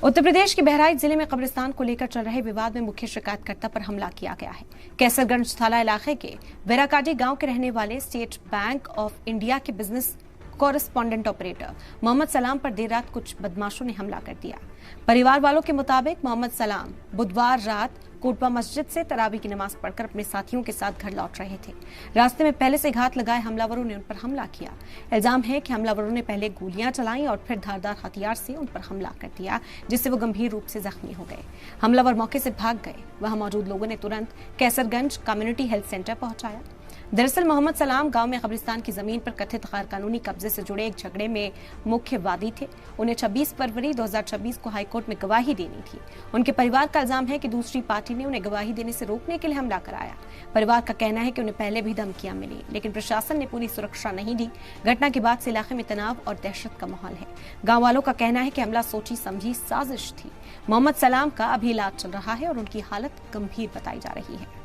उत्तर प्रदेश के बहराइच जिले में कब्रिस्तान को लेकर चल रहे विवाद में मुख्य शिकायतकर्ता पर हमला किया गया है। कैसरगंज थाना इलाके के वेराकाटी गांव के रहने वाले स्टेट बैंक ऑफ इंडिया के बिजनेस कॉरेस्पॉन्डेंट ऑपरेटर मोहम्मद सलाम पर देर रात कुछ बदमाशों ने हमला कर दिया। परिवार वालों के मुताबिक मोहम्मद सलाम बुधवार रात कोटवा मस्जिद से तरावी की नमाज पढ़कर अपने साथियों के साथ घर लौट रहे थे। रास्ते में पहले से घात लगाए हमलावरों ने उन पर हमला किया। इल्जाम है कि हमलावरों ने पहले गोलियां चलाई और फिर धारदार हथियार से उन पर हमला कर दिया, जिससे वो गंभीर रूप से जख्मी हो गए। हमलावर मौके से भाग गए। वहां मौजूद लोगों ने तुरंत कैसरगंज कम्युनिटी हेल्थ सेंटर पहुंचाया। दरअसल मोहम्मद सलाम गांव में कब्रिस्तान की जमीन पर कथित गैर कानूनी कब्जे से जुड़े एक झगड़े में मुख्य वादी थे। उन्हें 26 फरवरी 2026 को हाईकोर्ट में गवाही देनी थी। उनके परिवार का इल्जाम है कि दूसरी पार्टी ने उन्हें गवाही देने से रोकने के लिए हमला कराया। परिवार का कहना है कि उन्हें पहले भी धमकियां मिली, लेकिन प्रशासन ने पूरी सुरक्षा नहीं दी। घटना के बाद से इलाके में तनाव और दहशत का माहौल है। गाँव वालों का कहना है कि हमला सोची समझी साजिश थी। मोहम्मद सलाम का अभी इलाज चल रहा है और उनकी हालत गंभीर बताई जा रही है।